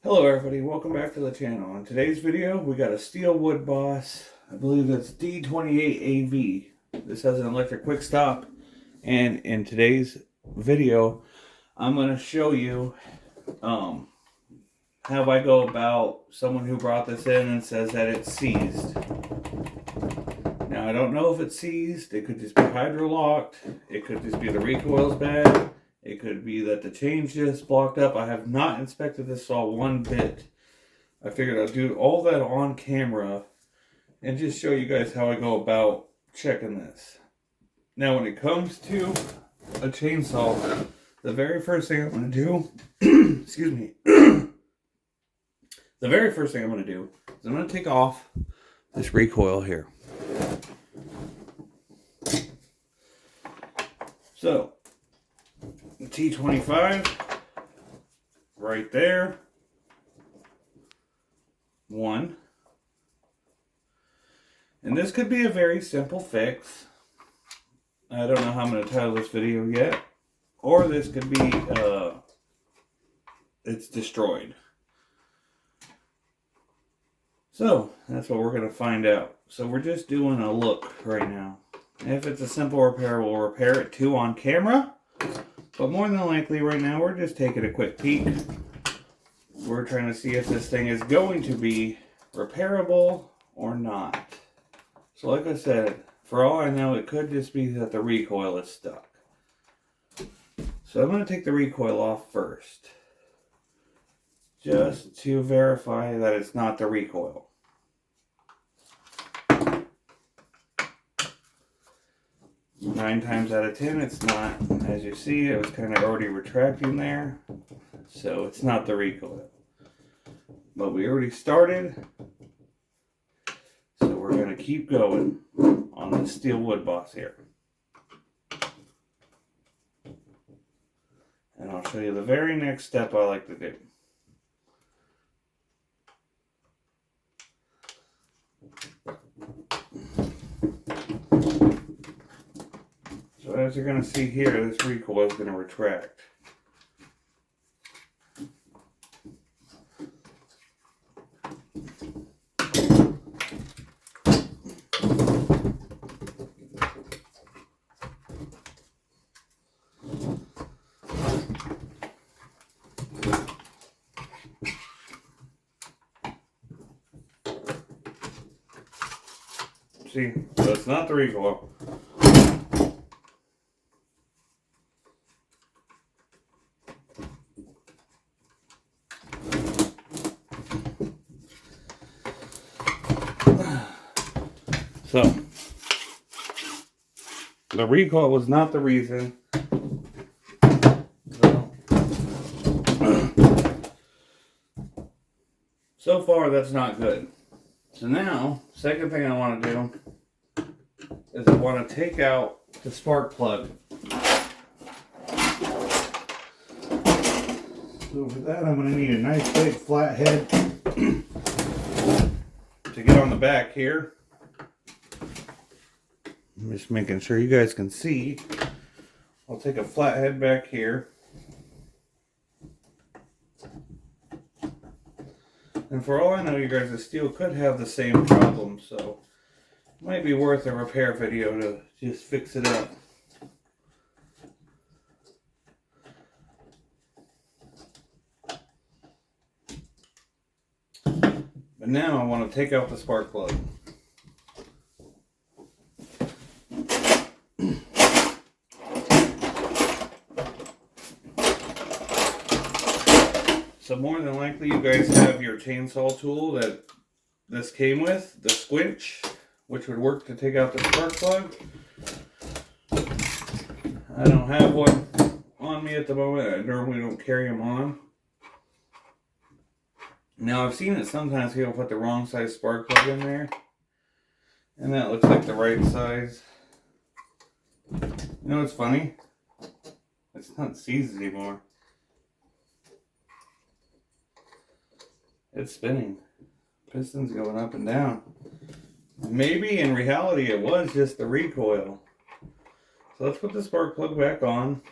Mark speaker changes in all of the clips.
Speaker 1: Hello everybody, welcome back to the channel. In today's video, we got a Stihl Wood Boss. I believe it's D28AV. This has an electric quick stop. And in today's video, I'm going to show you how I go about someone who brought this in and says that it's seized. Now I don't know if it's seized. It could just be hydro locked. It could just be the recoil's bad. It could be that the chain's just blocked up. I have not inspected this saw one bit. I figured I'd do all that on camera and just show you guys how I go about checking this. Now when it comes to a chainsaw, the very first thing I'm going to do, excuse me, the very first thing I'm going to do is I'm going to take off this recoil here. So, the T25 right there, one, and this could be a very simple fix. I don't know how I'm going to title this video yet, or this could be it's destroyed. So that's what we're going to find out. So we're just doing a look right now. If it's a simple repair, we'll repair it too on camera. But more than likely right now, we're just taking a quick peek. We're trying to see if this thing is going to be repairable or not. So like I said, for all I know, it could just be that the recoil is stuck. So I'm going to take the recoil off first, just to verify that it's not the recoil. Nine times out of 10, it's not. As you see, it was kind of already retracting there, so it's not the recoil. But we already started, so we're going to keep going on the Stihl Wood Boss here. And I'll show you the very next step I like to do. So as you're going to see here, this recoil is going to retract. See, so it's not the recoil. So, the recoil was not the reason. So far, that's not good. So now, second thing I want to do is I want to take out the spark plug. So for that, I'm going to need a nice big flat head to get on the back here. I'm just making sure you guys can see. I'll take a flathead back here. And for all I know, you guys, the Stihl could have the same problem, so it might be worth a repair video to just fix it up. But now I want to take out the spark plug. So more than likely you guys have your chainsaw tool that this came with, the squinch, which would work to take out the spark plug. I don't have one on me at the moment. I normally don't carry them on. Now I've seen it sometimes people put the wrong size spark plug in there, and that looks like the right size. You know what's funny? It's not seized anymore. It's spinning. Piston's going up and down. Maybe in reality it was just the recoil. So let's put the spark plug back on.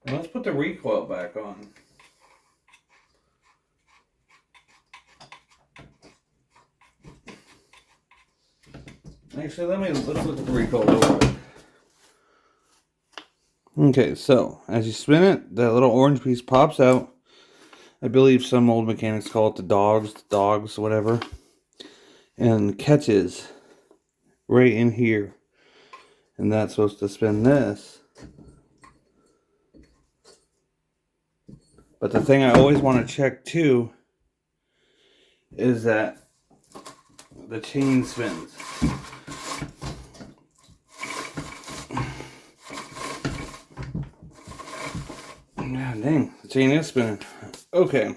Speaker 1: And let's put the recoil back on. Actually, let's look at the recoil a little bit. Okay, so as you spin it, that little orange piece pops out. I believe some old mechanics call it the dogs, whatever. And catches right in here. And that's supposed to spin this. But the thing I always want to check too is that the chain spins. God dang, the chain is spinning. Okay.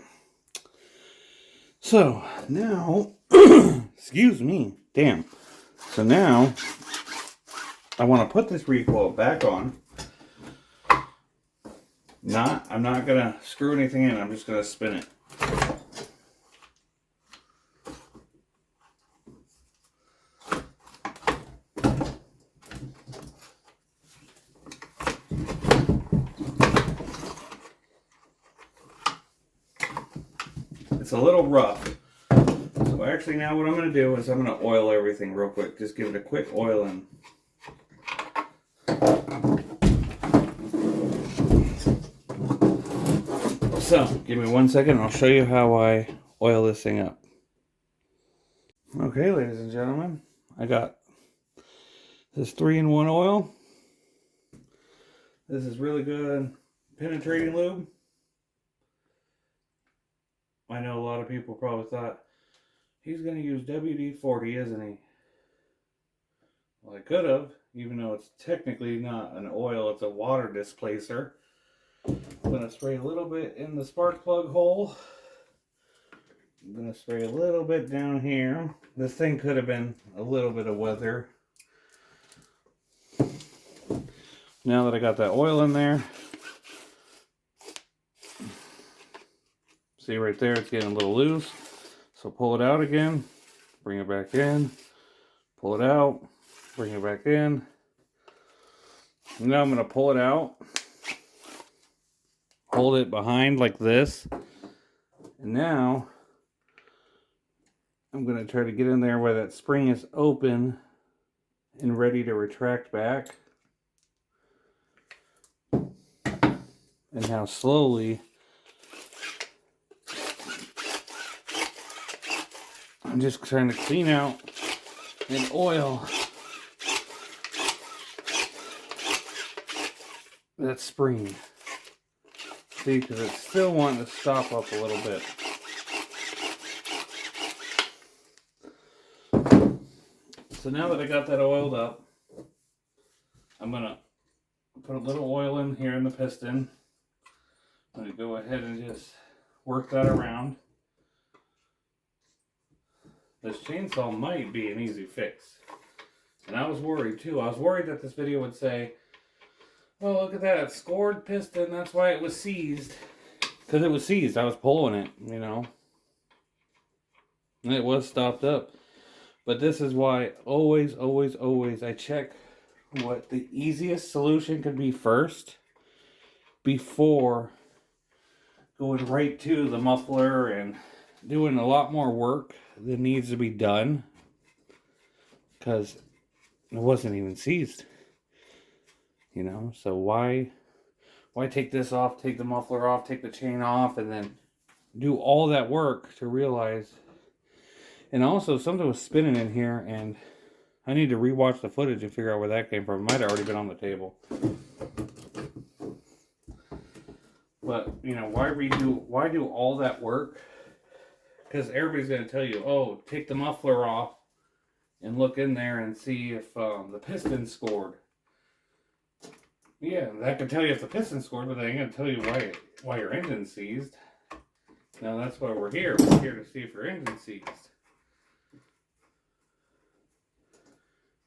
Speaker 1: So now, excuse me, damn. So now, I want to put this recoil back on. I'm not going to screw anything in, I'm just going to spin it. It's a little rough. So actually now what I'm going to do is I'm going to oil everything real quick. Just give it a quick oiling. So, give me 1 second and I'll show you how I oil this thing up. Okay, ladies and gentlemen, I got this 3-in-1 oil. This is really good penetrating lube. I know a lot of people probably thought, he's going to use WD-40, isn't he? Well, I could have, even though it's technically not an oil, it's a water displacer. I'm going to spray a little bit in the spark plug hole. I'm going to spray a little bit down here. This thing could have been a little bit of weather. Now that I got that oil in there, see right there, it's getting a little loose. So pull it out again, bring it back in, pull it out, bring it back in. Now I'm going to pull it out, hold it behind like this, and now I'm going to try to get in there where that spring is open and ready to retract back. And now slowly I'm just trying to clean out and oil that spring. See, because it's still wanting to stop up a little bit. So now that I got that oiled up, I'm going to put a little oil in here in the piston. I'm going to go ahead and just work that around. This chainsaw might be an easy fix. And I was worried too. I was worried that this video would say, oh, look at that, scored piston, that's why it was seized. Because it was seized, I was pulling it, you know. And it was stopped up. But this is why always I check what the easiest solution could be first before going right to the muffler and doing a lot more work that needs to be done, because it wasn't even seized, you know. So why take this off, take the muffler off, take the chain off, and then do all that work to realize. And also something was spinning in here, and I need to rewatch the footage and figure out where that came from. It might have already been on the table. But, you know, why do all that work? Because everybody's going to tell you, oh, take the muffler off and look in there and see if the piston scored. Yeah, that could tell you if the piston scored, but they ain't going to tell you why your engine's seized. Now that's why we're here. We're here to see if your engine's seized.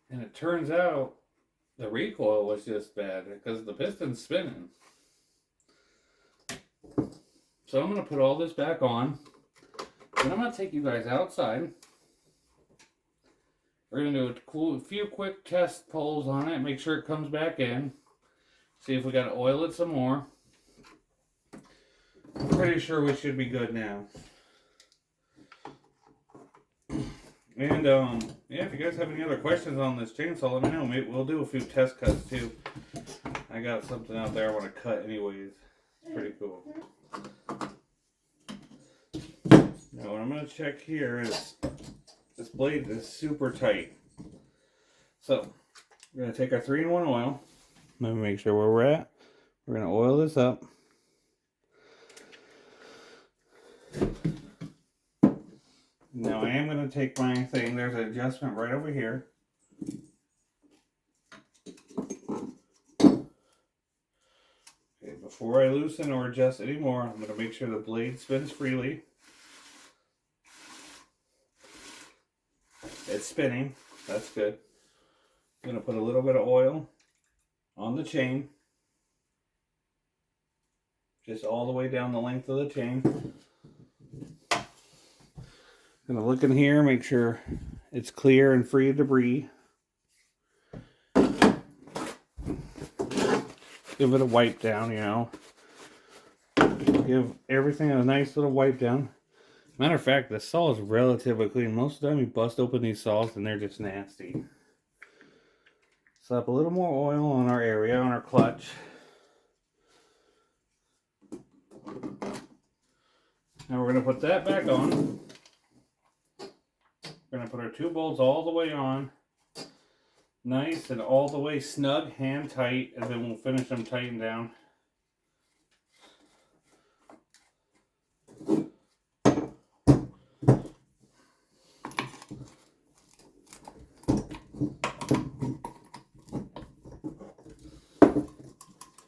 Speaker 1: And it turns out the recoil was just bad because the piston's spinning. So I'm going to put all this back on. And I'm going to take you guys outside. We're going to do a few quick test pulls on it. Make sure it comes back in. See if we got to oil it some more. I'm pretty sure we should be good now. And yeah, if you guys have any other questions on this chainsaw, let me know. Maybe we'll do a few test cuts too. I got something out there I want to cut anyways. It's pretty cool. Now what I'm going to check here is this blade is super tight. So we're going to take our 3-in-1 oil. Let me make sure where we're at. We're going to oil this up. Now I am going to take my thing. There's an adjustment right over here. Okay, before I loosen or adjust anymore, I'm going to make sure the blade spins freely. It's spinning. That's good. I'm going to put a little bit of oil on the chain. Just all the way down the length of the chain. Gonna look in here, make sure it's clear and free of debris. Give it a wipe down, you know. Give everything a nice little wipe down. Matter of fact, the saw is relatively clean. Most of the time you bust open these saws and they're just nasty. Slap a little more oil on our area, on our clutch. Now we're gonna put that back on. We're going to put our 2 bolts all the way on, nice and all the way snug, hand tight, and then we'll finish them tightened down.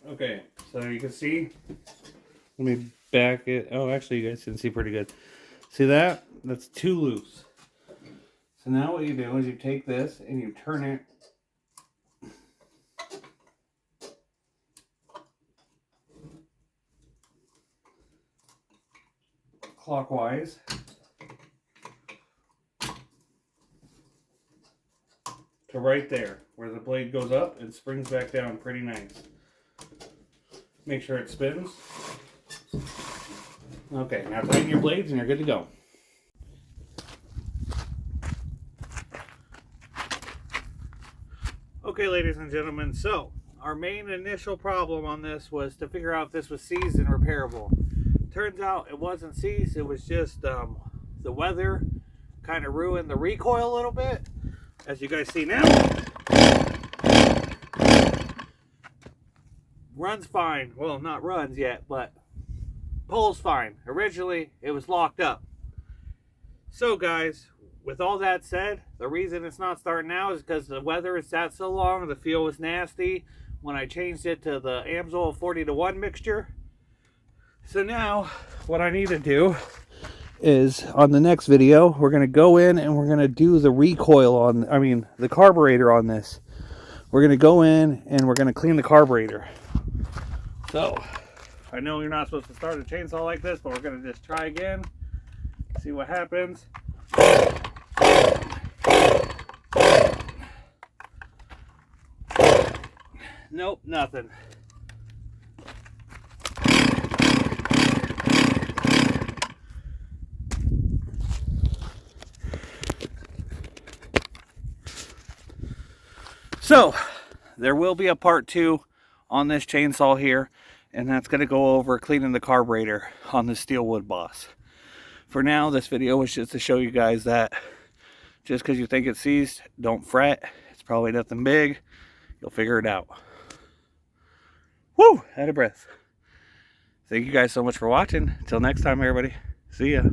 Speaker 1: Okay, so you can see, let me back it. Oh, actually you guys can see pretty good. See that? That's too loose. So now what you do is you take this and you turn it clockwise to right there where the blade goes up and springs back down pretty nice. Make sure it spins. Okay, now tighten your blades and you're good to go. Okay, ladies and gentlemen, so our main initial problem on this was to figure out if this was seized and repairable. Turns out it wasn't seized, it was just the weather kind of ruined the recoil a little bit. As you guys see now, runs fine. Well, not runs yet, but pulls fine. Originally, it was locked up. So guys, with all that said, the reason it's not starting now is because the weather has sat so long, the feel was nasty when I changed it to the Amsoil 40:1 mixture. So now, what I need to do is, on the next video, we're going to go in and we're going to do the recoil on, the carburetor on this. We're going to go in and we're going to clean the carburetor. So, I know you're not supposed to start a chainsaw like this, but we're going to just try again, see what happens. Nope, nothing. So, there will be a part 2 on this chainsaw here, and that's going to go over cleaning the carburetor on the Stihl Wood Boss. For now, this video was just to show you guys that just because you think it's seized, don't fret. It's probably nothing big. You'll figure it out. Woo! Out of breath. Thank you guys so much for watching. Until next time, everybody. See ya.